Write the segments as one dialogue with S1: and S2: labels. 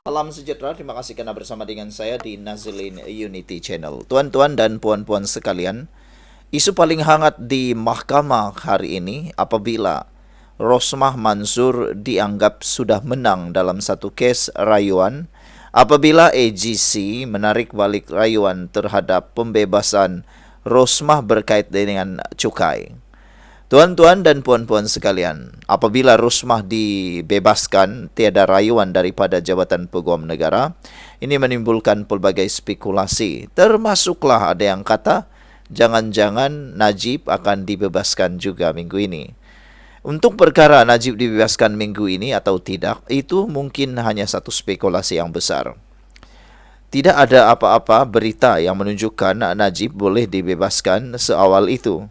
S1: Salam sejahtera, terima kasih karena bersama dengan saya di Nazilin Unity Channel. Tuan-tuan dan puan-puan sekalian, isu paling hangat di mahkamah hari ini apabila Rosmah Mansur dianggap sudah menang dalam satu kes rayuan, apabila AGC menarik balik rayuan terhadap pembebasan Rosmah berkait dengan cukai. Tuan-tuan dan puan-puan sekalian, apabila Rosmah dibebaskan tiada rayuan daripada Jabatan Peguam Negara, ini menimbulkan pelbagai spekulasi. Termasuklah ada yang kata, jangan-jangan Najib akan dibebaskan juga minggu ini. Untuk perkara Najib dibebaskan minggu ini atau tidak, itu mungkin hanya satu spekulasi yang besar. Tidak ada apa-apa berita yang menunjukkan Najib boleh dibebaskan seawal itu.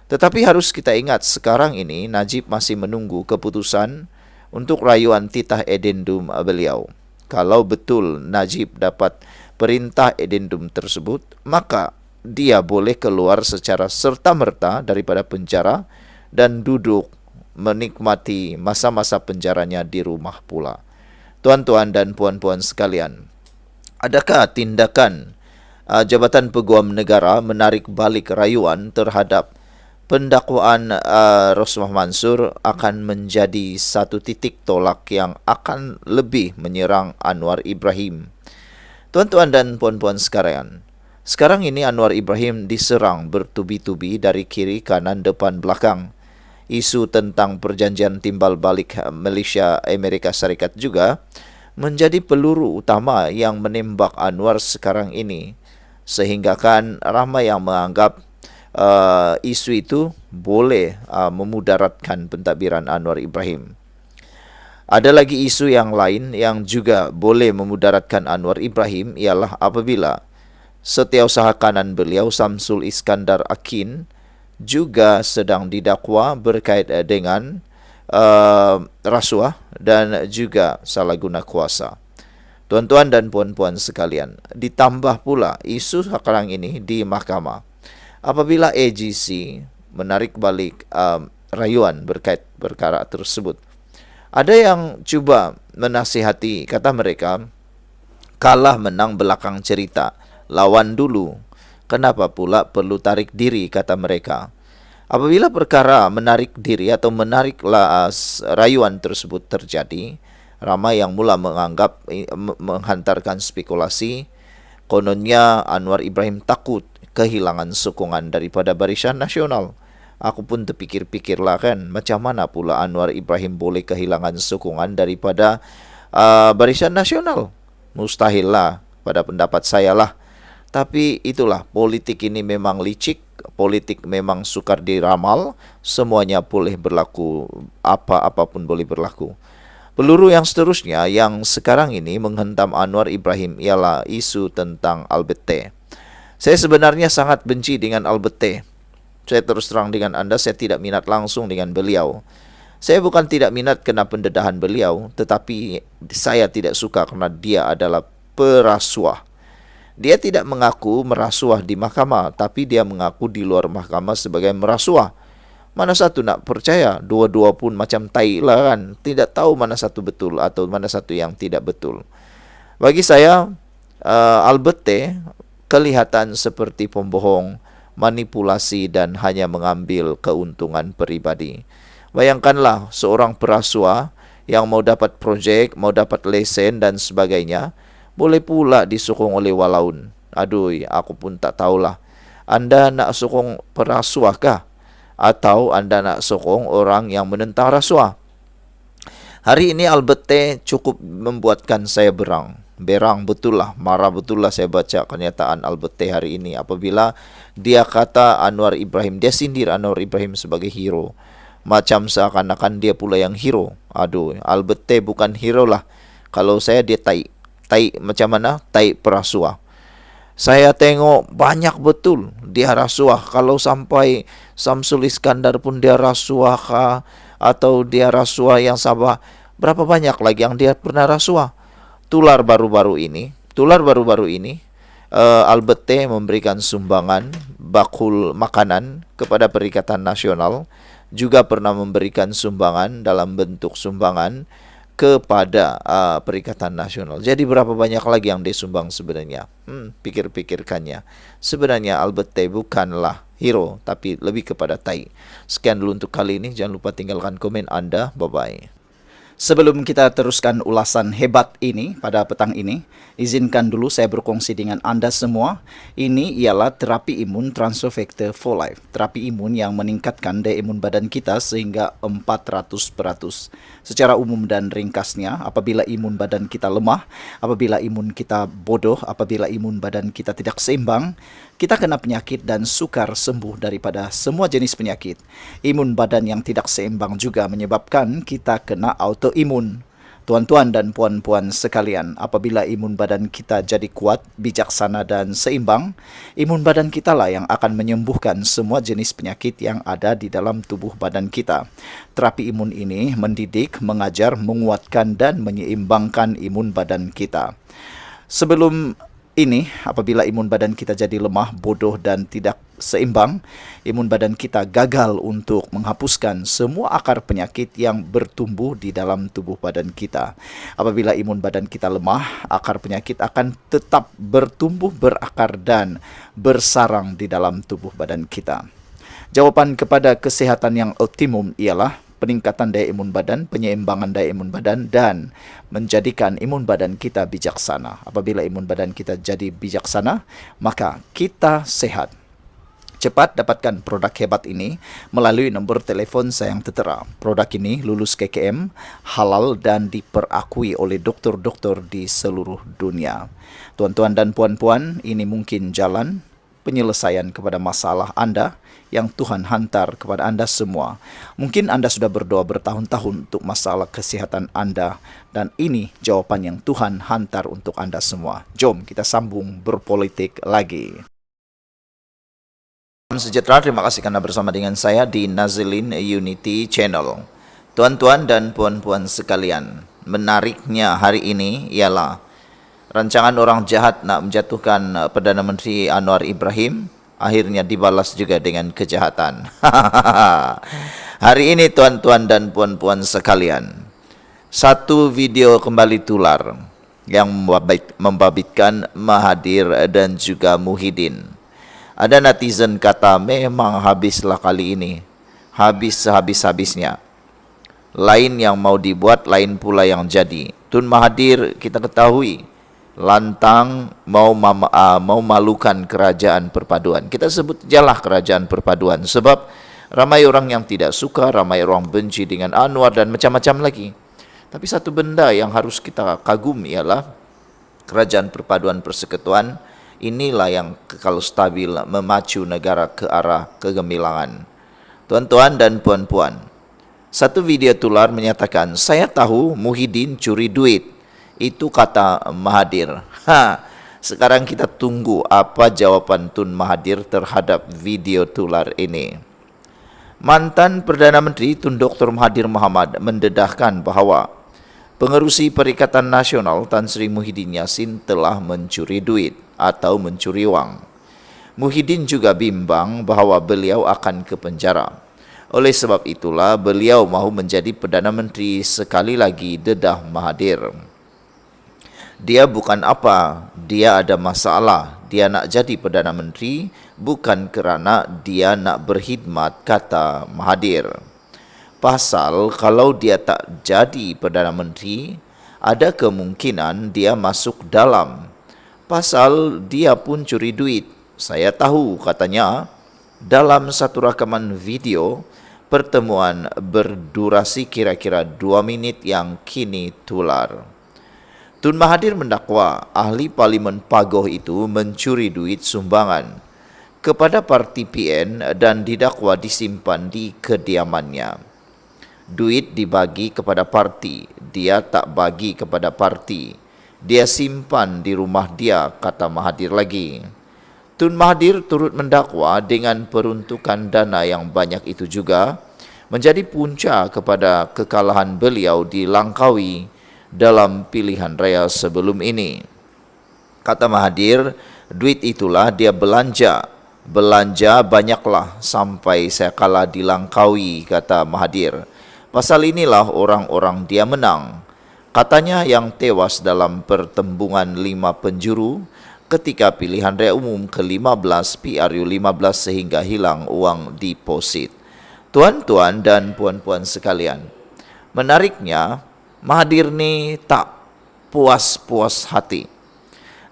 S1: Tetapi harus kita ingat sekarang ini Najib masih menunggu keputusan untuk rayuan titah edendum beliau. Kalau betul Najib dapat perintah edendum tersebut, maka dia boleh keluar secara serta-merta daripada penjara dan duduk menikmati masa-masa penjaranya di rumah pula. Tuan-tuan dan puan-puan sekalian, adakah tindakan Jabatan Peguam Negara menarik balik rayuan terhadap pendakwaan Rosmah Mansur akan menjadi satu titik tolak yang akan lebih menyerang Anwar Ibrahim? Tuan-tuan dan puan-puan sekalian, sekarang ini Anwar Ibrahim diserang bertubi-tubi dari kiri, kanan, depan, belakang. Isu tentang perjanjian timbal balik Malaysia Amerika Serikat juga menjadi peluru utama yang menembak Anwar sekarang ini, sehingga kan ramai yang menganggap isu itu boleh memudaratkan pentadbiran Anwar Ibrahim. Ada lagi isu yang lain yang juga boleh memudaratkan Anwar Ibrahim, ialah apabila setiausaha kanan beliau Samsul Iskandar Akin juga sedang didakwa berkait dengan rasuah dan juga salah guna kuasa. Tuan-tuan dan puan-puan sekalian, ditambah pula isu sekarang ini di mahkamah apabila AGC menarik balik rayuan berkait perkara tersebut. Ada yang cuba menasihati, kata mereka, kalah menang belakang cerita, lawan dulu. Kenapa pula perlu tarik diri, kata mereka. Apabila perkara menarik diri atau menarik rayuan tersebut terjadi, ramai yang mula menganggap, menghantarkan spekulasi, kononnya Anwar Ibrahim takut kehilangan sokongan daripada Barisan Nasional. Aku pun terpikir-pikirlah kan, macam mana pula Anwar Ibrahim boleh kehilangan sokongan daripada Barisan Nasional? Mustahil lah, pada pendapat saya lah. Tapi itulah, politik ini memang licik, politik memang sukar diramal, semuanya boleh berlaku, apa-apapun boleh berlaku. Peluru yang seterusnya yang sekarang ini menghentam Anwar Ibrahim ialah isu tentang Albert T. Saya sebenarnya sangat benci dengan Albert T. Saya terus terang dengan anda, saya tidak minat langsung dengan beliau. Saya bukan tidak minat kena pendedahan beliau, tetapi saya tidak suka kerana dia adalah perasuah. Dia tidak mengaku merasuah di mahkamah, tapi dia mengaku di luar mahkamah sebagai merasuah. Mana satu nak percaya? Dua-dua pun macam tai lah kan. Tidak tahu mana satu betul atau mana satu yang tidak betul. Bagi saya, Albert T kelihatan seperti pembohong, manipulasi dan hanya mengambil keuntungan peribadi. Bayangkanlah seorang perasuah yang mau dapat projek, mau dapat lesen dan sebagainya, boleh pula disokong oleh walaun. Aduh, aku pun tak tahulah. Anda nak sokong perasuah kah? Atau anda nak sokong orang yang menentang rasuah? Hari ini Albert T cukup membuatkan saya berang betul lah, marah betul lah saya baca kenyataan Albert T hari ini apabila dia kata Anwar Ibrahim, dia sindir Anwar Ibrahim sebagai hero. Macam seakan-akan dia pula yang hero. Aduh, Albert T bukan hero lah. Kalau saya dia tai macam mana? Tai perasuah. Saya tengok banyak betul dia rasuah. Kalau sampai Samsul Iskandar pun dia rasuah kah? Atau dia rasuah yang Sabah. Berapa banyak lagi yang dia pernah rasuah? Tular baru-baru ini, Albert T memberikan sumbangan bakul makanan kepada Perikatan Nasional, juga pernah memberikan sumbangan dalam bentuk sumbangan kepada Perikatan Nasional. Jadi berapa banyak lagi yang disumbang sebenarnya? Pikir-pikirkannya. Sebenarnya Albert Tai bukanlah hero, tapi lebih kepada Tai. Sekian dulu untuk kali ini. Jangan lupa tinggalkan komen Anda. Bye-bye.
S2: Sebelum kita teruskan ulasan hebat ini pada petang ini, izinkan dulu saya berkongsi dengan Anda semua. Ini ialah terapi imun transfer factor for life. Terapi imun yang meningkatkan daya imun badan kita sehingga 400%. Secara umum dan ringkasnya, apabila imun badan kita lemah, apabila imun kita bodoh, apabila imun badan kita tidak seimbang, kita kena penyakit dan sukar sembuh daripada semua jenis penyakit. Imun badan yang tidak seimbang juga menyebabkan kita kena autoimun. Tuan-tuan dan puan-puan sekalian, apabila imun badan kita jadi kuat, bijaksana dan seimbang, imun badan kita lah yang akan menyembuhkan semua jenis penyakit yang ada di dalam tubuh badan kita. Terapi imun ini mendidik, mengajar, menguatkan dan menyeimbangkan imun badan kita. Sebelum ini, apabila imun badan kita jadi lemah, bodoh dan tidak seimbang, imun badan kita gagal untuk menghapuskan semua akar penyakit yang bertumbuh di dalam tubuh badan kita. Apabila imun badan kita lemah, akar penyakit akan tetap bertumbuh, berakar dan bersarang di dalam tubuh badan kita. Jawapan kepada kesehatan yang optimum ialah peningkatan daya imun badan, penyeimbangan daya imun badan, dan menjadikan imun badan kita bijaksana. Apabila imun badan kita jadi bijaksana, maka kita sehat. Cepat dapatkan produk hebat ini melalui nombor telefon saya yang tertera. Produk ini lulus KKM, halal dan diperakui oleh doktor-doktor di seluruh dunia. Tuan-tuan dan puan-puan, ini mungkin jalan penyelesaian kepada masalah Anda yang Tuhan hantar kepada Anda semua. Mungkin Anda sudah berdoa bertahun-tahun untuk masalah kesehatan Anda, dan ini jawaban yang Tuhan hantar untuk Anda semua. Jom kita sambung berpolitik lagi.
S1: Salam sejahtera, terima kasih karena bersama dengan saya di Nazilin Unity Channel. Tuan-tuan dan puan-puan sekalian, menariknya hari ini ialah rancangan orang jahat nak menjatuhkan Perdana Menteri Anwar Ibrahim akhirnya dibalas juga dengan kejahatan. Hari ini tuan-tuan dan puan-puan sekalian, satu video kembali tular yang membabitkan Mahathir dan juga Muhyiddin. Ada netizen kata memang habislah kali ini, habis sehabis-habisnya. Lain yang mau dibuat, lain pula yang jadi. Tun Mahathir kita ketahui lantang mau malukan kerajaan perpaduan. Kita sebut jalah kerajaan perpaduan sebab ramai orang yang tidak suka, ramai orang benci dengan Anwar dan macam-macam lagi. Tapi satu benda yang harus kita kagumi ialah kerajaan perpaduan persekutuan. Inilah yang kekal stabil memacu negara ke arah kegemilangan. Tuan-tuan dan puan-puan, satu video tular menyatakan, saya tahu Muhyiddin curi duit. Itu kata Mahathir. Sekarang kita tunggu apa jawaban Tun Mahathir terhadap video tular ini. Mantan Perdana Menteri Tun Dr. Mahathir Mohamad mendedahkan bahawa pengerusi Perikatan Nasional Tan Sri Muhyiddin Yassin telah mencuri duit atau mencuri wang. Muhyiddin juga bimbang bahawa beliau akan ke penjara. Oleh sebab itulah beliau mahu menjadi Perdana Menteri sekali lagi, dedah Mahathir. Dia bukan apa, dia ada masalah. Dia nak jadi Perdana Menteri bukan kerana dia nak berkhidmat, kata Mahathir. Pasal kalau dia tak jadi Perdana Menteri, ada kemungkinan dia masuk dalam. Pasal dia pun curi duit. Saya tahu, katanya, dalam satu rakaman video pertemuan berdurasi kira-kira 2 minit yang kini tular. Tun Mahathir mendakwa ahli Parlimen Pagoh itu mencuri duit sumbangan kepada parti PN dan didakwa disimpan di kediamannya. Duit dibagi kepada parti, dia tak bagi kepada parti. Dia simpan di rumah dia, kata Mahathir lagi. Tun Mahathir turut mendakwa dengan peruntukan dana yang banyak itu juga menjadi punca kepada kekalahan beliau di Langkawi dalam pilihan raya sebelum ini. Kata Mahathir, duit itulah dia belanja banyaklah sampai saya kalah di Langkawi, kata Mahathir. Pasal inilah orang-orang dia menang. Katanya yang tewas dalam pertembungan 5 penjuru ketika pilihan raya umum ke-15 PRU 15 sehingga hilang uang deposit. Tuan-tuan dan puan-puan sekalian, menariknya Mahathir ni tak puas-puas hati.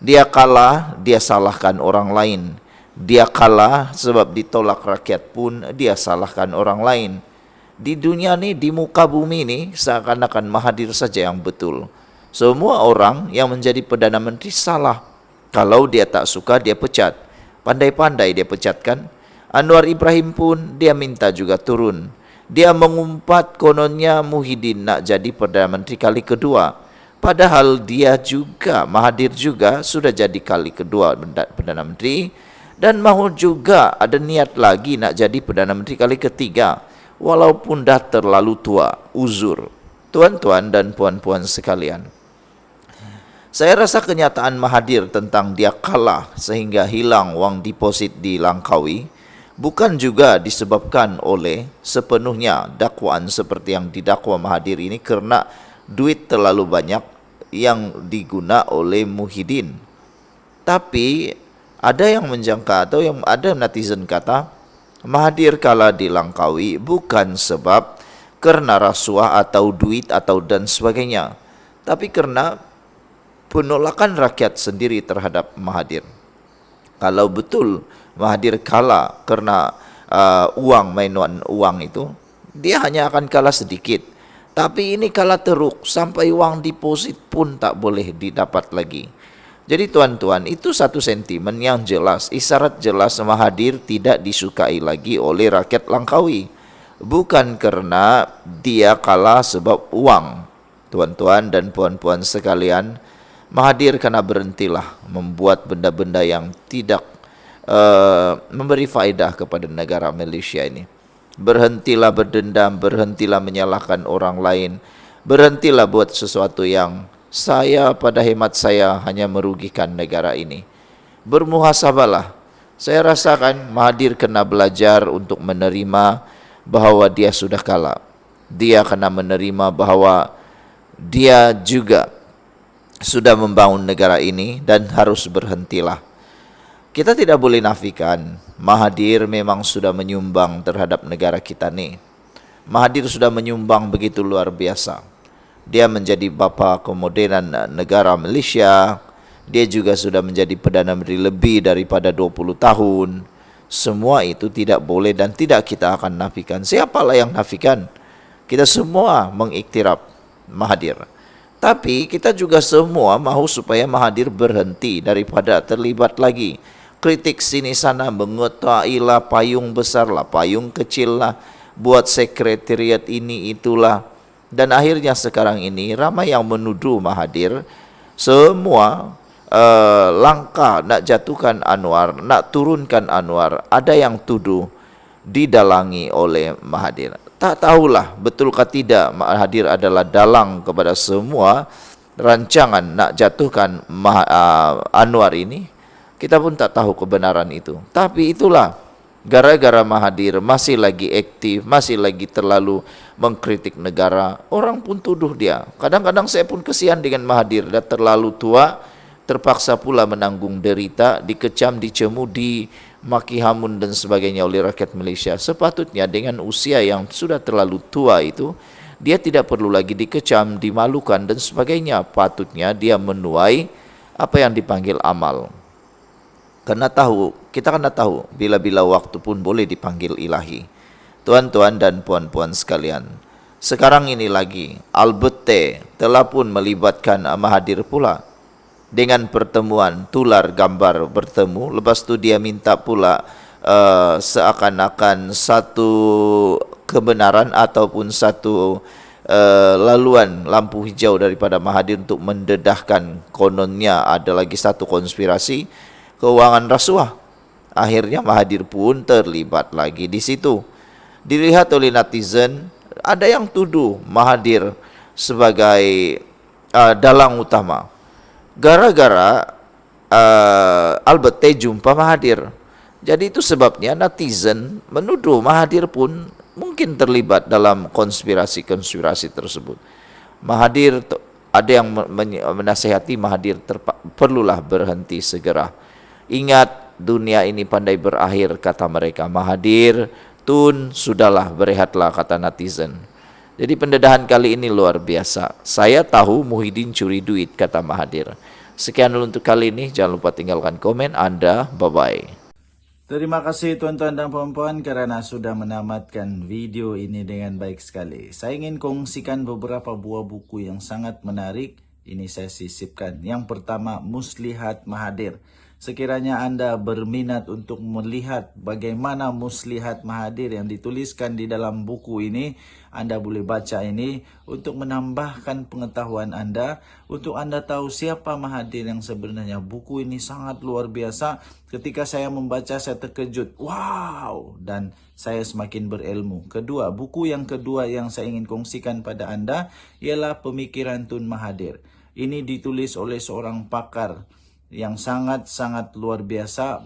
S1: Dia kalah, dia salahkan orang lain. Dia kalah sebab ditolak rakyat pun dia salahkan orang lain. Di dunia ni, di muka bumi ni, seakan-akan Mahathir saja yang betul. Semua orang yang menjadi Perdana Menteri salah. Kalau dia tak suka, dia pecat. Pandai-pandai dia pecatkan. Anwar Ibrahim pun dia minta juga turun. Dia mengumpat kononnya Muhyiddin nak jadi Perdana Menteri kali kedua. Padahal dia juga, Mahathir juga sudah jadi kali kedua Perdana Menteri. Dan mahu juga ada niat lagi nak jadi Perdana Menteri kali ketiga. Walaupun dah terlalu tua, uzur. Tuan-tuan dan puan-puan sekalian, saya rasa kenyataan Mahathir tentang dia kalah sehingga hilang wang deposit di Langkawi bukan juga disebabkan oleh sepenuhnya dakwaan seperti yang didakwa Mahathir ini kerana duit terlalu banyak yang diguna oleh Muhyiddin. Tapi ada yang menjangka atau yang ada netizen kata Mahathir kalah di Langkawi bukan sebab kerana rasuah atau duit atau dan sebagainya, tapi kerana penolakan rakyat sendiri terhadap Mahathir. Kalau betul Mahathir kalah kerana mainan uang itu, dia hanya akan kalah sedikit. Tapi ini kalah teruk, sampai uang deposit pun tak boleh didapat lagi. Jadi tuan-tuan, itu satu sentimen yang jelas, isyarat jelas Mahathir tidak disukai lagi oleh rakyat Langkawi. Bukan kerana dia kalah sebab uang. Tuan-tuan dan puan-puan sekalian, Mahathir kena berhentilah membuat benda-benda yang tidak memberi faedah kepada negara Malaysia ini. Berhentilah berdendam, berhentilah menyalahkan orang lain, berhentilah buat sesuatu yang pada hemat saya hanya merugikan negara ini. Bermuhasabahlah. Saya rasakan Mahathir kena belajar untuk menerima bahawa dia sudah kalah. Dia kena menerima bahawa dia juga sudah membangun negara ini dan harus berhentilah. Kita tidak boleh nafikan Mahathir memang sudah menyumbang terhadap negara kita ni. Mahathir sudah menyumbang begitu luar biasa. Dia menjadi bapa kemodenan negara Malaysia. Dia juga sudah menjadi Perdana Menteri lebih daripada 20 tahun. Semua itu tidak boleh dan tidak kita akan nafikan. Siapalah yang nafikan? Kita semua mengiktiraf Mahathir. Tapi kita juga semua mahu supaya Mahathir berhenti daripada terlibat lagi. Kritik sini sana, mengotailah payung besar lah, payung kecil lah, buat sekretariat ini itulah. Dan akhirnya sekarang ini ramai yang menuduh Mahathir semua langkah nak jatuhkan Anwar, nak turunkan Anwar, ada yang tuduh didalangi oleh Mahathir. Tak tahulah betulkah tidak Mahathir adalah dalang kepada semua rancangan nak jatuhkan Anwar ini. Kita pun tak tahu kebenaran itu. Tapi itulah, gara-gara Mahathir masih lagi aktif, masih lagi terlalu mengkritik negara, orang pun tuduh dia. Kadang-kadang saya pun kesian dengan Mahathir, dah terlalu tua, terpaksa pula menanggung derita, dikecam, dicemu, maki hamun dan sebagainya oleh rakyat Malaysia. Sepatutnya dengan usia yang sudah terlalu tua itu, dia tidak perlu lagi dikecam, dimalukan dan sebagainya. Patutnya dia menuai apa yang dipanggil amal. Kita kena tahu bila-bila waktu pun boleh dipanggil ilahi. Tuan-tuan dan puan-puan sekalian, sekarang ini lagi Albert Tay telah pun melibatkan Mahathir pula dengan pertemuan, tular gambar bertemu. Lepas tu dia minta pula seakan-akan satu kebenaran ataupun satu laluan lampu hijau daripada Mahathir untuk mendedahkan kononnya ada lagi satu konspirasi keuangan rasuah. Akhirnya Mahathir pun terlibat lagi di situ. Dilihat oleh netizen, ada yang tuduh Mahathir sebagai dalang utama. Gara-gara Albert Tay jumpa Mahathir. Jadi itu sebabnya netizen menuduh Mahathir pun mungkin terlibat dalam konspirasi-konspirasi tersebut. Mahathir ada yang menasehati Mahathir perlulah berhenti segera. Ingat, dunia ini pandai berakhir, kata mereka. Mahathir, Tun, sudahlah, berehatlah, kata netizen. Jadi pendedahan kali ini luar biasa. Saya tahu Muhyiddin curi duit, kata Mahathir. Sekian dulu untuk kali ini. Jangan lupa tinggalkan komen Anda. Bye-bye.
S2: Terima kasih tuan-tuan dan puan-puan kerana sudah menamatkan video ini dengan baik sekali. Saya ingin kongsikan beberapa buah buku yang sangat menarik. Ini saya sisipkan. Yang pertama, Muslihat Mahathir. Sekiranya Anda berminat untuk melihat bagaimana Muslihat Mahathir yang dituliskan di dalam buku ini, Anda boleh baca ini untuk menambahkan pengetahuan Anda, untuk Anda tahu siapa Mahathir yang sebenarnya. Buku ini sangat luar biasa. Ketika saya membaca, saya terkejut. Wow! Dan saya semakin berilmu. Kedua, buku yang kedua yang saya ingin kongsikan pada Anda ialah Pemikiran Tun Mahathir. Ini ditulis oleh seorang pakar yang sangat-sangat luar biasa,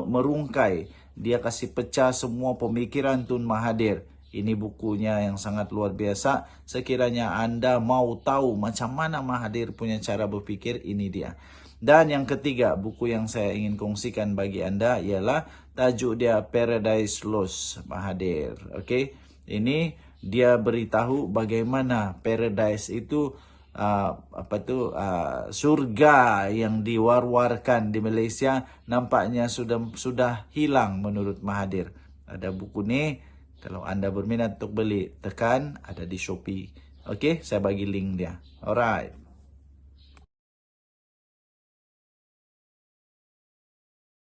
S2: merungkai. Dia kasih pecah semua pemikiran Tun Mahathir. Ini bukunya yang sangat luar biasa. Sekiranya Anda mau tahu macam mana Mahathir punya cara berpikir, ini dia. Dan yang ketiga, buku yang saya ingin kongsikan bagi Anda ialah tajuk dia Paradise Lost Mahathir. Okey, ini dia beritahu bagaimana paradise itu surga yang diwar-warkan di Malaysia nampaknya sudah hilang menurut Mahathir. Ada buku ni, kalau anda berminat untuk beli, tekan, ada di Shopee. Okey, saya bagi link dia. Alright.